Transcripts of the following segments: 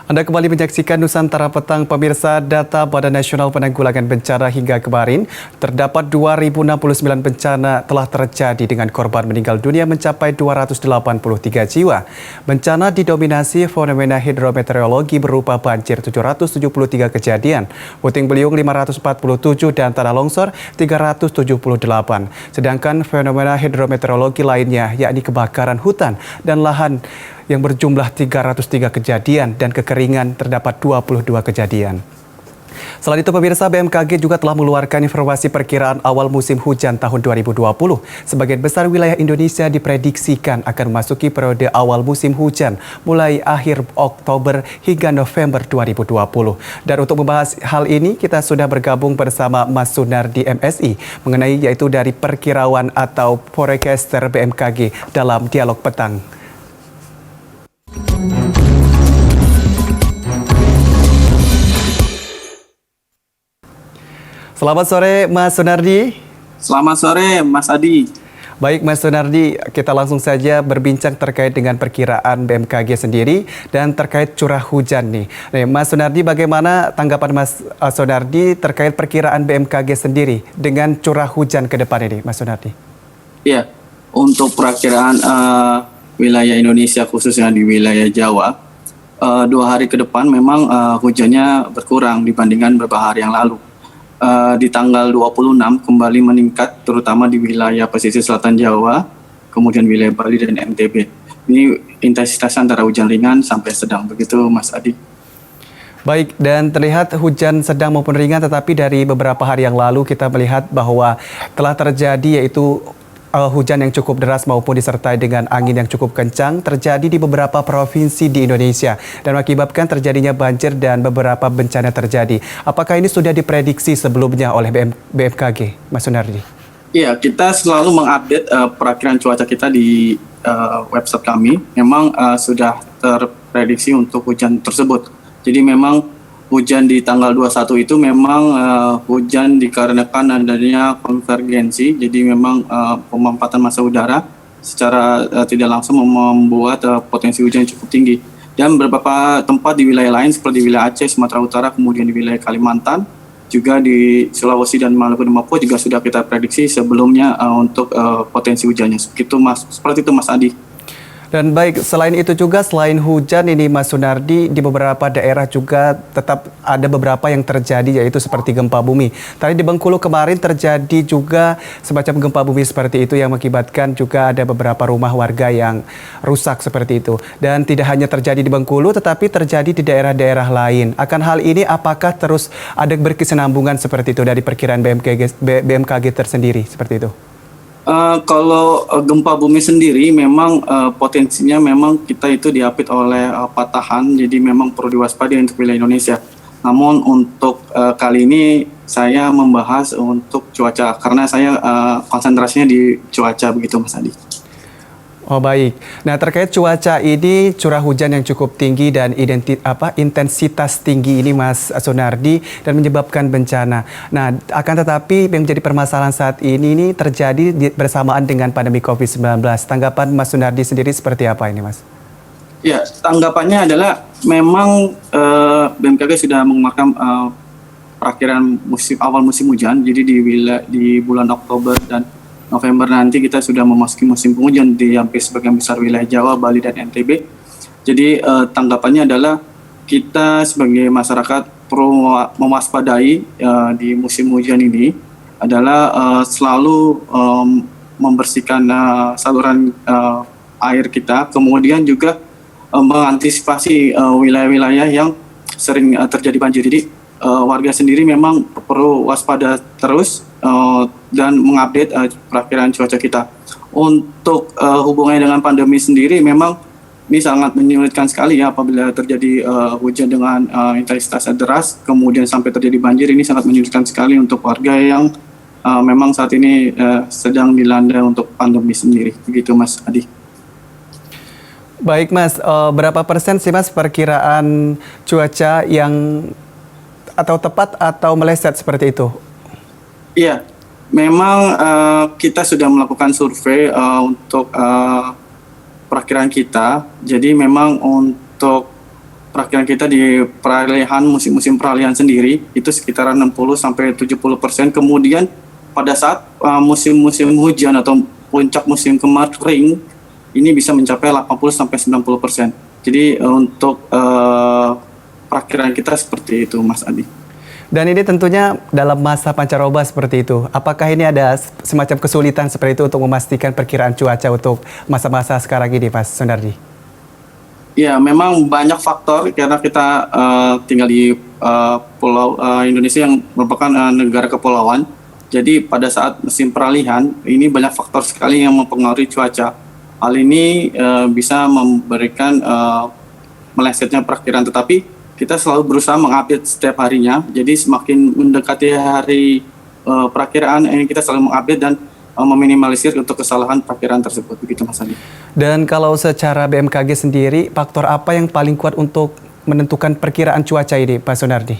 Anda kembali menyaksikan Nusantara Petang, pemirsa. Data Badan Nasional Penanggulangan Bencana hingga kemarin, terdapat 2.069 bencana telah terjadi dengan korban meninggal dunia mencapai 283 jiwa. Bencana didominasi fenomena hidrometeorologi berupa banjir 773 kejadian, puting beliung 547 dan tanah longsor 378. Sedangkan fenomena hidrometeorologi lainnya yakni kebakaran hutan dan lahan yang berjumlah 303 kejadian dan kekeringan terdapat 22 kejadian. Selain itu, pemirsa, BMKG juga telah mengeluarkan informasi perkiraan awal musim hujan tahun 2020. Sebagian besar wilayah Indonesia diprediksikan akan memasuki periode awal musim hujan mulai akhir Oktober hingga November 2020. Dan untuk membahas hal ini, kita sudah bergabung bersama Mas Sunardi MSI mengenai yaitu dari perkiraan atau forecaster BMKG dalam Dialog Petang. Selamat sore, Mas Sunardi. Selamat sore, Mas Adi. Baik, Mas Sunardi, kita langsung saja berbincang terkait dengan perkiraan BMKG sendiri dan terkait curah hujan nih. Mas Sunardi, bagaimana tanggapan Mas Sunardi terkait perkiraan BMKG sendiri dengan curah hujan ke depan ini, Mas Sunardi? Iya, untuk perakiraan wilayah Indonesia khususnya di wilayah Jawa, 2 hari ke depan memang hujannya berkurang dibandingkan beberapa hari yang lalu. Di tanggal 26 kembali meningkat terutama di wilayah pesisir selatan Jawa, kemudian wilayah Bali dan NTB. Ini intensitas antara hujan ringan sampai sedang, begitu Mas Adi. Baik, dan terlihat hujan sedang maupun ringan, tetapi dari beberapa hari yang lalu kita melihat bahwa telah terjadi yaitu hujan yang cukup deras maupun disertai dengan angin yang cukup kencang terjadi di beberapa provinsi di Indonesia dan mengakibatkan terjadinya banjir dan beberapa bencana terjadi. Apakah ini sudah diprediksi sebelumnya oleh BMKG, Mas Sunardi? Iya, kita selalu mengupdate perakiraan cuaca kita di website kami. Memang sudah terprediksi untuk hujan tersebut. Jadi memang hujan di tanggal 21 itu memang hujan dikarenakan adanya konvergensi. Jadi memang pemampatan massa udara secara tidak langsung membuat potensi hujan cukup tinggi. Dan beberapa tempat di wilayah lain seperti wilayah Aceh, Sumatera Utara, kemudian di wilayah Kalimantan, juga di Sulawesi dan Maluku dan Papua juga sudah kita prediksi sebelumnya untuk potensi hujannya. Seperti itu Mas Adi. Dan baik, selain itu juga, selain hujan ini Mas Sunardi, di beberapa daerah juga tetap ada beberapa yang terjadi yaitu seperti gempa bumi. Tadi di Bengkulu kemarin terjadi juga semacam gempa bumi seperti itu yang mengakibatkan juga ada beberapa rumah warga yang rusak seperti itu. Dan tidak hanya terjadi di Bengkulu tetapi terjadi di daerah-daerah lain. Akan hal ini apakah terus ada berkesinambungan seperti itu dari perkiraan BMKG tersendiri seperti itu? Kalau gempa bumi sendiri memang potensinya memang kita itu diapit oleh patahan, jadi memang perlu diwaspadai untuk wilayah Indonesia. Namun untuk kali ini saya membahas untuk cuaca karena saya konsentrasinya di cuaca, begitu Mas Adi. Oh baik. Nah, terkait cuaca ini, curah hujan yang cukup tinggi dan intensitas tinggi ini Mas Sunardi dan menyebabkan bencana. Nah, akan tetapi yang menjadi permasalahan saat ini terjadi bersamaan dengan pandemi COVID-19. Tanggapan Mas Sunardi sendiri seperti apa ini, Mas? Ya, tanggapannya adalah memang BMKG sudah mengeluarkan perakiraan awal musim hujan. Jadi di bulan Oktober dan November nanti kita sudah memasuki musim penghujan di hampir sebagian besar wilayah Jawa, Bali, dan NTB. Jadi tanggapannya adalah kita sebagai masyarakat perlu mewaspadai di musim hujan ini adalah selalu membersihkan saluran air kita, kemudian juga mengantisipasi wilayah-wilayah yang sering terjadi banjir. Jadi warga sendiri memang perlu waspada terus dan mengupdate perakiraan cuaca kita. Untuk hubungannya dengan pandemi sendiri memang ini sangat menyulitkan sekali ya apabila terjadi hujan dengan intensitas deras kemudian sampai terjadi banjir. Ini sangat menyulitkan sekali untuk warga yang memang saat ini sedang dilanda untuk pandemi sendiri. Begitu Mas Adi. Baik Mas, berapa persen sih Mas perkiraan cuaca yang atau tepat atau meleset seperti itu? Iya, memang kita sudah melakukan survei untuk perakiraan kita. Jadi memang untuk Perakiran kita di peralihan musim peralihan sendiri itu sekitaran 60-70%. Kemudian pada saat musim-musim hujan atau puncak musim kering ini bisa mencapai 80-90%. Jadi untuk perakiran kita seperti itu, Mas Adi. Dan ini tentunya dalam masa pancaroba seperti itu. Apakah ini ada semacam kesulitan seperti itu untuk memastikan perkiraan cuaca untuk masa-masa sekarang ini, Mas Sunardi? Ya, memang banyak faktor karena kita tinggal di pulau Indonesia yang merupakan negara kepulauan. Jadi pada saat musim peralihan ini banyak faktor sekali yang mempengaruhi cuaca. Hal ini bisa memberikan melesetnya perkiraan, tetapi kita selalu berusaha mengupdate setiap harinya. Jadi semakin mendekati hari perakiraan ini kita selalu mengupdate dan meminimalisir untuk kesalahan perkiraan tersebut. Begitu, Mas Adi. Dan kalau secara BMKG sendiri, faktor apa yang paling kuat untuk menentukan perkiraan cuaca ini, Pak Sunardi?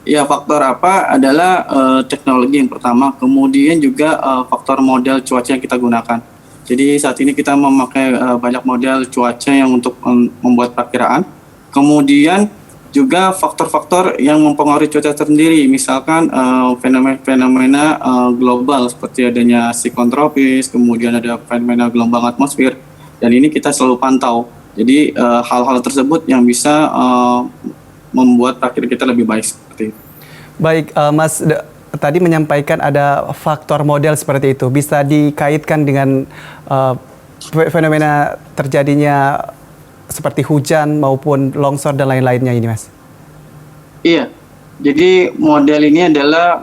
Ya, faktor apa adalah teknologi yang pertama, kemudian juga faktor model cuaca yang kita gunakan. Jadi saat ini kita memakai banyak model cuaca yang untuk membuat perkiraan. Kemudian juga faktor-faktor yang mempengaruhi cuaca sendiri, misalkan fenomena global seperti adanya siklon tropis, kemudian ada fenomena gelombang atmosfer, dan ini kita selalu pantau. Jadi hal-hal tersebut yang bisa membuat perkiraan kita lebih baik seperti itu. Baik, Mas tadi menyampaikan ada faktor model seperti itu. Bisa dikaitkan dengan fenomena terjadinya seperti hujan maupun longsor dan lain-lainnya ini, Mas? Iya, jadi model ini adalah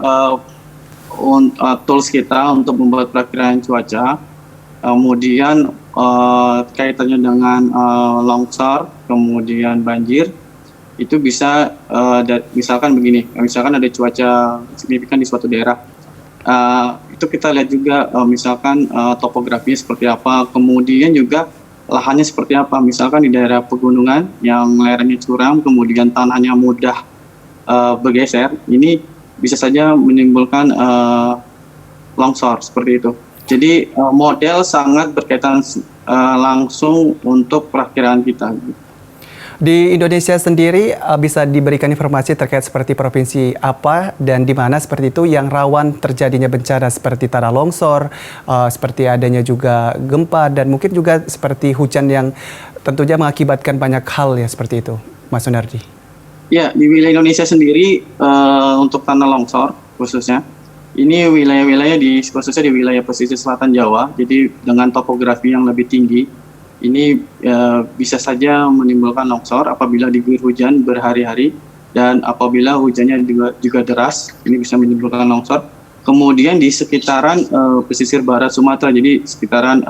tools kita untuk membuat perkiraan cuaca. Kemudian kaitannya dengan longsor, kemudian banjir, itu bisa misalkan begini, misalkan ada cuaca signifikan di suatu daerah. Itu kita lihat juga misalkan topografinya seperti apa, kemudian juga lahannya seperti apa. Misalkan di daerah pegunungan yang lerengnya curam, kemudian tanahnya mudah bergeser, ini bisa saja menimbulkan longsor seperti itu. Jadi model sangat berkaitan langsung untuk perakiraan kita. Di Indonesia sendiri bisa diberikan informasi terkait seperti provinsi apa dan di mana seperti itu yang rawan terjadinya bencana seperti tanah longsor, seperti adanya juga gempa dan mungkin juga seperti hujan yang tentunya mengakibatkan banyak hal ya seperti itu, Mas Sunardi. Ya, di wilayah Indonesia sendiri untuk tanah longsor khususnya, ini wilayah-wilayah khususnya di wilayah pesisir selatan Jawa, jadi dengan topografi yang lebih tinggi, ini bisa saja menimbulkan longsor apabila diguyur hujan berhari-hari, dan apabila hujannya juga deras, ini bisa menimbulkan longsor. Kemudian di sekitaran pesisir barat Sumatera, jadi sekitaran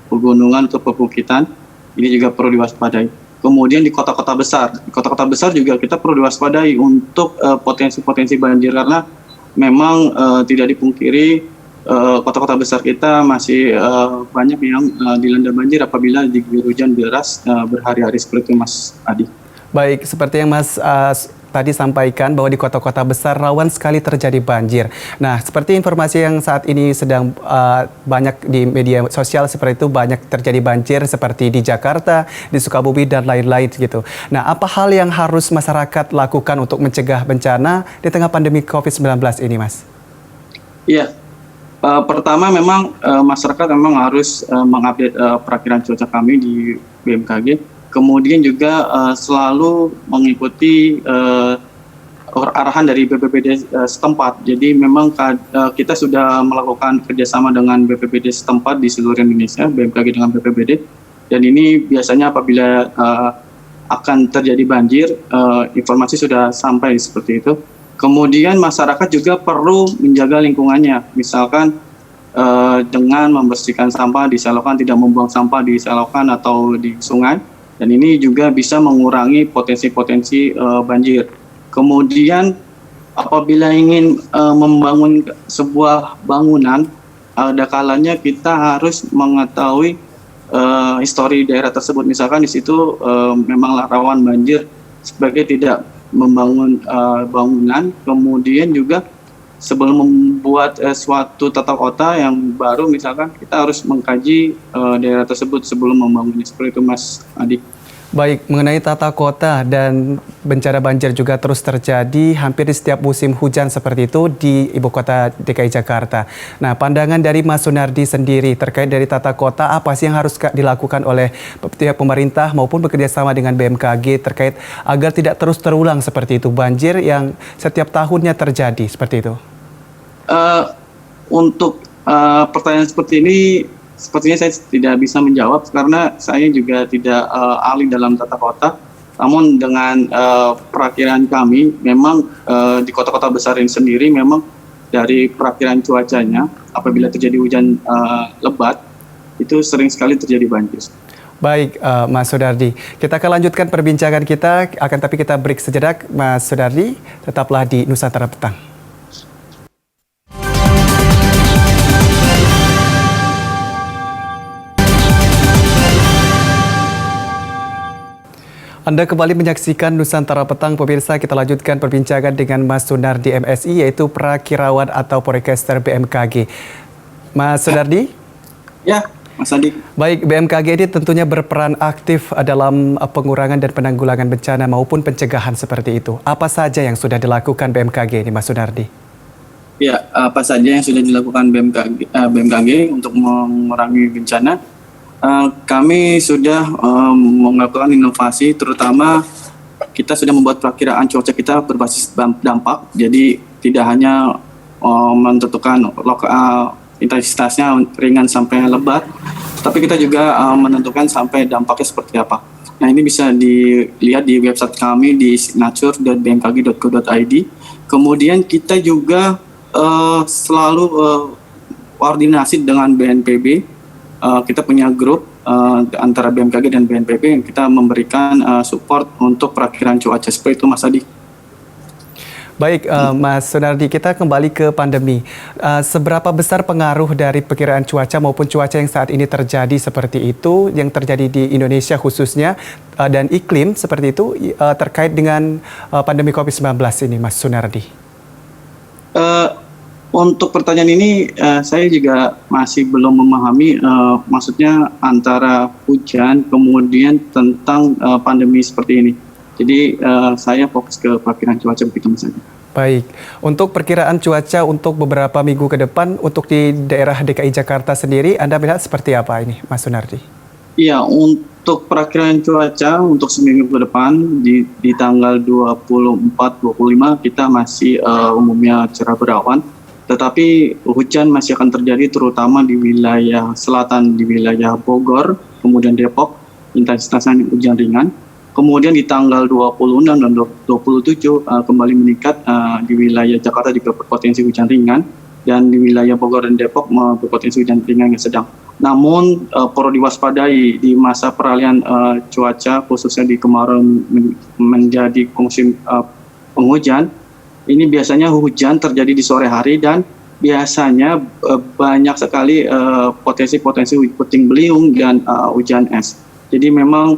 pegunungan atau perbukitan, ini juga perlu diwaspadai. Kemudian di kota-kota besar juga kita perlu diwaspadai untuk potensi-potensi banjir, karena memang tidak dipungkiri kota-kota besar kita masih banyak yang dilanda banjir apabila diguyur hujan deras berhari-hari seperti itu, Mas Adi. Baik, seperti yang Mas tadi sampaikan bahwa di kota-kota besar rawan sekali terjadi banjir. Nah, seperti informasi yang saat ini sedang banyak di media sosial seperti itu, banyak terjadi banjir seperti di Jakarta, di Sukabumi dan lain-lain gitu. Nah, apa hal yang harus masyarakat lakukan untuk mencegah bencana di tengah pandemi COVID-19 ini, Mas? Iya. Pertama memang masyarakat memang harus mengupdate perakiraan cuaca kami di BMKG. Kemudian juga selalu mengikuti arahan dari BPBD setempat. Jadi memang kita sudah melakukan kerjasama dengan BPBD setempat di seluruh Indonesia, BMKG dengan BPBD. Dan ini biasanya apabila akan terjadi banjir, informasi sudah sampai seperti itu. Kemudian masyarakat juga perlu menjaga lingkungannya, misalkan dengan membersihkan sampah di selokan, tidak membuang sampah di selokan atau di sungai, dan ini juga bisa mengurangi potensi-potensi banjir. Kemudian apabila ingin membangun sebuah bangunan, ada kalanya kita harus mengetahui histori daerah tersebut, misalkan di situ memang rawan banjir, sebagai tidak membangun bangunan. Kemudian juga sebelum membuat suatu tata kota yang baru, misalkan kita harus mengkaji daerah tersebut sebelum membangunnya, seperti itu, Mas Adi. Baik, mengenai tata kota dan bencana banjir juga terus terjadi hampir di setiap musim hujan seperti itu di Ibu Kota DKI Jakarta. Nah, pandangan dari Mas Sunardi sendiri terkait dari tata kota, apa sih yang harus dilakukan oleh pihak pemerintah maupun bekerjasama dengan BMKG terkait agar tidak terus terulang seperti itu, banjir yang setiap tahunnya terjadi seperti itu? Untuk pertanyaan seperti ini, sepertinya saya tidak bisa menjawab karena saya juga tidak ahli dalam tata kota. Namun dengan perakiraan kami, memang di kota-kota besar ini sendiri memang dari perakiraan cuacanya, apabila terjadi hujan lebat, itu sering sekali terjadi banjir. Baik, Mas Sudardi. Kita akan lanjutkan perbincangan kita, akan tapi kita break sejenak. Mas Sudardi, tetaplah di Nusantara Petang. Anda kembali menyaksikan Nusantara Petang, pemirsa. Kita lanjutkan perbincangan dengan Mas Sunardi MSI, yaitu Prakirawan atau Forecaster BMKG. Mas Sunardi? Ya, Mas Adi. Baik, BMKG ini tentunya berperan aktif dalam pengurangan dan penanggulangan bencana maupun pencegahan seperti itu. Apa saja yang sudah dilakukan BMKG ini, Mas Sunardi? Ya, apa saja yang sudah dilakukan BMKG untuk mengurangi bencana? Kami sudah melakukan inovasi, terutama kita sudah membuat perakiraan cuaca kita berbasis dampak. Jadi tidak hanya menentukan intensitasnya ringan sampai lebat, tapi kita juga menentukan sampai dampaknya seperti apa. Nah, ini bisa dilihat di website kami di signature.bmkg.go.id. Kemudian kita juga selalu koordinasi dengan BNPB. Kita punya grup antara BMKG dan BNPB yang kita memberikan support untuk perakiraan cuaca seperti itu, Mas Adi. Baik, Mas Sunardi, kita kembali ke pandemi. Seberapa besar pengaruh dari perkiraan cuaca maupun cuaca yang saat ini terjadi seperti itu, yang terjadi di Indonesia khususnya, dan iklim seperti itu terkait dengan pandemi COVID-19 ini, Mas Sunardi? Untuk pertanyaan ini saya juga masih belum memahami maksudnya antara hujan kemudian tentang pandemi seperti ini. Jadi saya fokus ke perkiraan cuaca begitu, Mas Adi. Baik, untuk perkiraan cuaca untuk beberapa minggu ke depan untuk di daerah DKI Jakarta sendiri, Anda melihat seperti apa ini, Mas Sunardi? Iya, untuk perakiraan cuaca untuk seminggu ke depan di tanggal 24-25 kita masih umumnya cerah berawan. Tetapi hujan masih akan terjadi terutama di wilayah selatan, di wilayah Bogor, kemudian Depok, intensitasnya hujan ringan. Kemudian di tanggal 26 dan 27 kembali meningkat di wilayah Jakarta juga berpotensi hujan ringan, dan di wilayah Bogor dan Depok berpotensi hujan ringan yang sedang. Namun perlu diwaspadai di masa peralihan cuaca, khususnya di kemarau menjadi musim penghujan. Ini biasanya hujan terjadi di sore hari dan biasanya banyak sekali potensi-potensi puting beliung dan hujan es. Jadi memang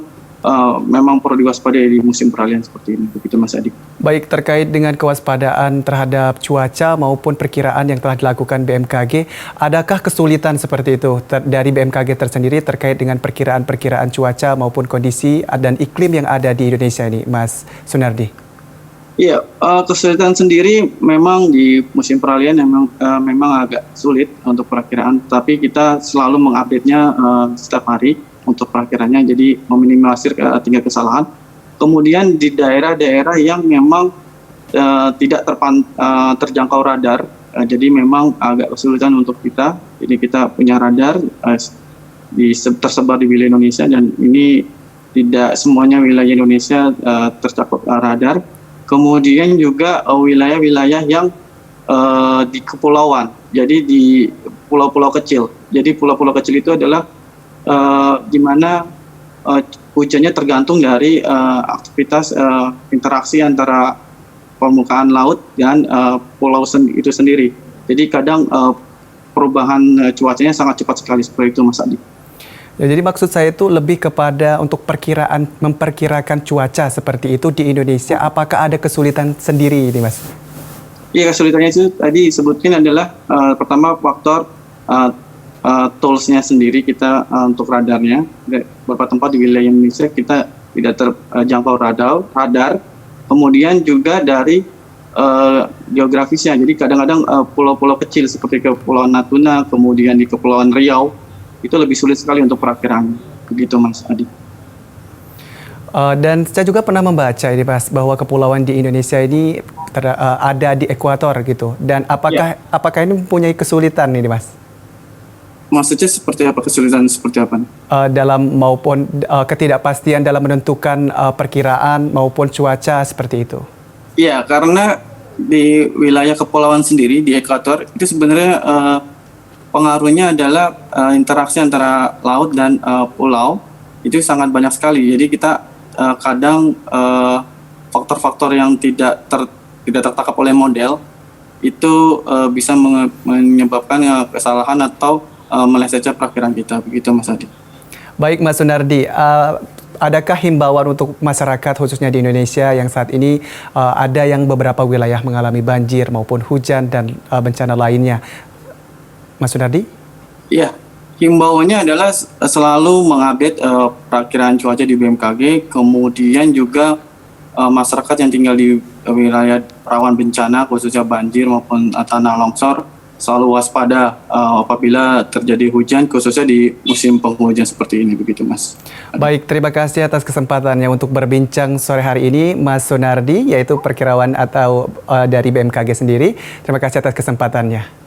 perlu diwaspadai di musim peralihan seperti ini. Begitu, Mas Adi. Baik, terkait dengan kewaspadaan terhadap cuaca maupun perkiraan yang telah dilakukan BMKG, adakah kesulitan seperti itu dari BMKG tersendiri terkait dengan perkiraan-perkiraan cuaca maupun kondisi dan iklim yang ada di Indonesia ini, Mas Sunardi? Iya, kesulitan sendiri memang di musim peralihan memang agak sulit untuk perakiraan, tapi kita selalu mengupdate-nya setiap hari untuk perakiranya, jadi meminimalisir tingkat kesalahan. Kemudian di daerah-daerah yang memang tidak terjangkau radar, jadi memang agak kesulitan untuk kita. Jadi kita punya radar tersebar di wilayah Indonesia, dan ini tidak semuanya wilayah Indonesia tercakup radar. Kemudian juga wilayah-wilayah yang di kepulauan, jadi di pulau-pulau kecil. Jadi pulau-pulau kecil itu adalah di mana hujannya tergantung dari aktivitas interaksi antara permukaan laut dan pulau itu sendiri. Jadi kadang perubahan cuacanya sangat cepat sekali seperti itu, Mas Adi. Ya, jadi maksud saya itu lebih kepada untuk memperkirakan cuaca seperti itu di Indonesia. Apakah ada kesulitan sendiri ini, Mas? Iya, kesulitannya itu tadi sebutin adalah pertama faktor toolsnya sendiri kita untuk radarnya. Beberapa tempat di wilayah Indonesia kita tidak terjangkau radar, kemudian juga dari geografisnya. Jadi kadang-kadang pulau-pulau kecil seperti Kepulauan Natuna, kemudian di Kepulauan Riau, itu lebih sulit sekali untuk perakiraan. Begitu Mas Adi. Dan saya juga pernah membaca ini Mas, bahwa kepulauan di Indonesia ini ada di ekuator gitu. Dan apakah ini mempunyai kesulitan ini Mas? Maksudnya seperti apa, kesulitan seperti apa? Dalam maupun ketidakpastian dalam menentukan perkiraan maupun cuaca seperti itu. Iya, karena di wilayah kepulauan sendiri di ekuator itu sebenarnya pengaruhnya adalah interaksi antara laut dan pulau itu sangat banyak sekali. Jadi kita kadang faktor-faktor yang tidak tertangkap oleh model itu bisa menyebabkan kesalahan atau melesetnya perkiraan kita. Begitu Mas Adi. Baik Mas Sunardi, adakah himbauan untuk masyarakat khususnya di Indonesia yang saat ini ada yang beberapa wilayah mengalami banjir maupun hujan dan bencana lainnya? Mas Sunardi? Iya. Himbauannya adalah selalu mengupdate perakiraan cuaca di BMKG, kemudian juga masyarakat yang tinggal di wilayah rawan bencana, khususnya banjir maupun tanah longsor, selalu waspada apabila terjadi hujan, khususnya di musim penghujan seperti ini, begitu Mas. Baik, terima kasih atas kesempatannya untuk berbincang sore hari ini, Mas Sunardi, yaitu perkirawan atau dari BMKG sendiri. Terima kasih atas kesempatannya.